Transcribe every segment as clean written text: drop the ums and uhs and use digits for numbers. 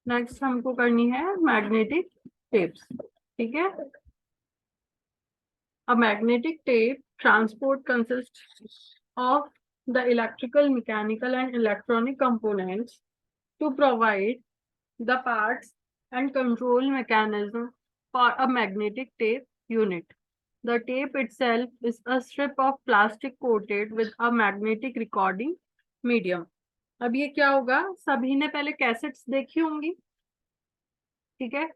Next हमको करनी है मैग्नेटिक टेप्स, ठीक है। A magnetic tape transport consists of the electrical, mechanical, and electronic components to provide the parts and control mechanism for a magnetic tape unit. The tape itself is a strip of plastic coated with a magnetic recording medium. अब ये क्या होगा, सभी ने पहले cassettes देखी होंगी, ठीक है।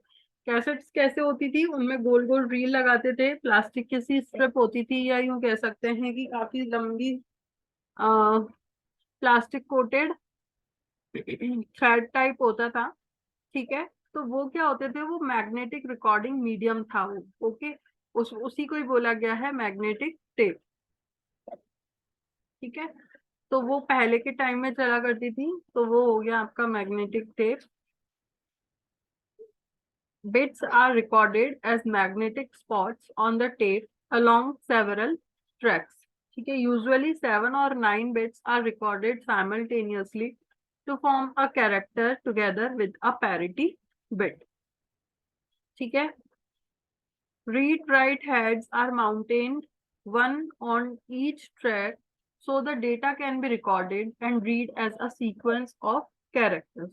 कैसेट्स कैसे होती थी, उनमें गोल गोल रील लगाते थे, प्लास्टिक की सी स्ट्रिप होती थी, या यूं कह सकते हैं कि काफी लंबी प्लास्टिक कोटेड थ्रेड टाइप होता था, ठीक है। तो वो क्या होते थे, वो मैग्नेटिक रिकॉर्डिंग मीडियम था वो, ओके। उसी को ही बोला गया है मैग्नेटिक टेप, ठीक है। तो वो पहले के टाइम में चला करती थी, तो वो हो गया आपका magnetic tape. Bits are recorded as magnetic spots on the tape along several tracks. ठीक है, usually 7 or 9 bits are recorded simultaneously to form a character together with a parity bit. ठीक है, read-write heads are mounted one on each track so the data can be recorded and read as a sequence of characters.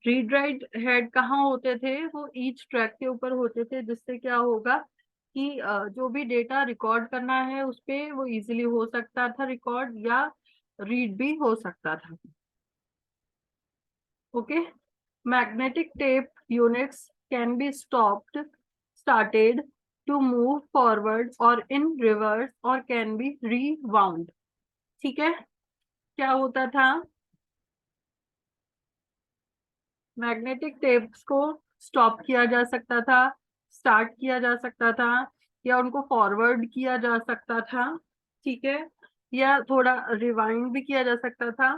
Read write head कहाँ होते थे, वो each track के ऊपर होते थे, जिससे क्या होगा कि जो भी डेटा रिकॉर्ड करना है उस पे वो इजीली हो सकता था रिकॉर्ड, या रीड भी हो सकता था, okay. Magnetic tape units can be stopped, started, to move forward और इन रिवर्स, और कैन बी रीवाउंड, ठीक है। क्या होता था, मैग्नेटिक टेप्स को स्टॉप किया जा सकता था, स्टार्ट किया जा सकता था, या उनको फॉरवर्ड किया जा सकता था, ठीक है, या थोड़ा रिवाइंड भी किया जा सकता था,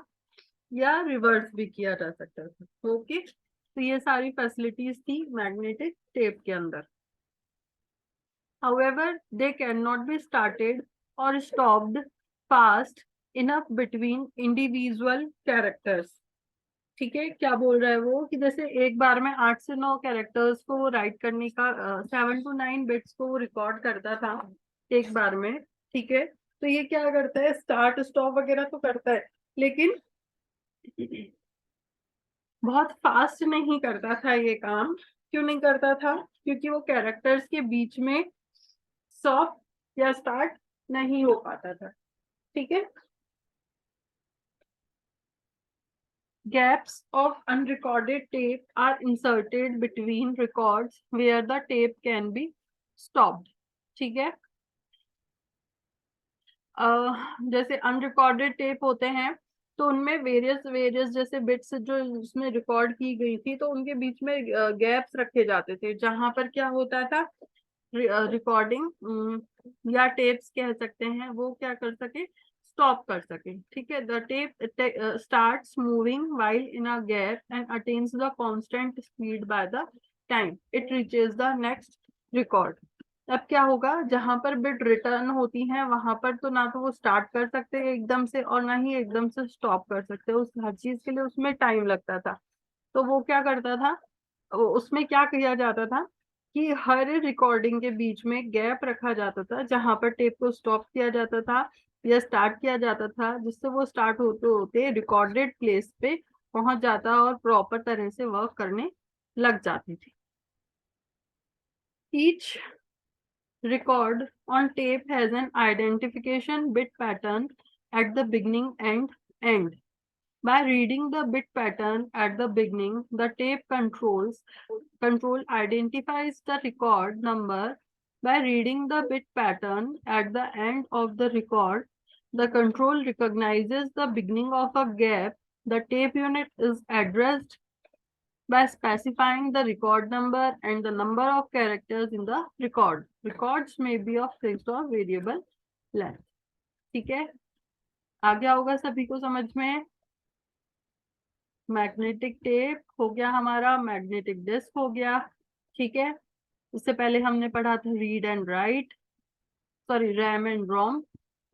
या रिवर्स भी किया जा सकता था, ओके। तो ये सारी फैसिलिटीज थी मैग्नेटिक टेप के अंदर। However, they cannot be started or stopped fast enough between individual characters, ठीक है। क्या बोल रहा है वो कि जैसे एक बार में 8 से 9 कैरेक्टर्स को वो राइट करने का, 7 to 9 बिट्स को वो रिकॉर्ड करता था एक बार में, ठीक है। तो ये क्या करता है, स्टार्ट स्टॉप वगैरह तो करता है, लेकिन बहुत फास्ट नहीं करता था ये काम। क्यों नहीं करता था, क्योंकि वो कैरेक्टर्स के बीच में स्टॉप या स्टार्ट नहीं हो पाता था, ठीक है। Gaps of unrecorded tape are inserted between records where the tape can be stopped, ठीक है। जैसे अनरिकॉर्डेड टेप होते हैं, तो उनमें वेरियस वेरियस जैसे बिट्स जो उसमें रिकॉर्ड की गई थी, तो उनके बीच में गैप्स रखे जाते थे, जहां पर क्या होता था, रिकॉर्डिंग या टेप्स कह सकते हैं, वो क्या कर सके, स्टॉप कर सके, ठीक है। The tape starts moving while in a gap and attains the constant speed by the time it reaches the next record. अब क्या होगा, जहां पर बिट रिटर्न होती है वहां पर तो ना तो वो स्टार्ट कर सकते हैं एकदम से, और ना ही एकदम से स्टॉप कर सकते, उस हर चीज के लिए उसमें टाइम लगता था। तो वो क्या करता था, उसमें क्या किया जाता था कि हर रिकॉर्डिंग के बीच में गैप रखा जाता था, जहां पर टेप को स्टॉप किया जाता था या स्टार्ट किया जाता था, जिससे वो स्टार्ट होते होते रिकॉर्डेड प्लेस पे पहुंच जाता और प्रॉपर तरह से वर्क करने लग जाती थी। Each record on tape has an identification bit pattern at the beginning and end. By reading the bit pattern at the beginning, the tape control identifies the record number. By reading the bit pattern at the end of the record, the control recognizes the beginning of a gap. The tape unit is addressed by specifying the record number and the number of characters in the record. Records may be of fixed or variable length, ठीक है। आ गया होगा सभी को समझ में। Magnetic tape हो गया हमारा, मैग्नेटिक डिस्क हो गया, ठीक है। इससे पहले हमने पढ़ा था read and write, sorry RAM and ROM,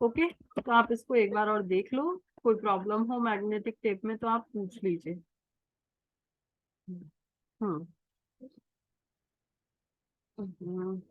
okay. तो आप इसको एक बार और देख लो, कोई प्रॉब्लम हो मैग्नेटिक टेप में तो आप पूछ लीजिए। हम्म हम्म,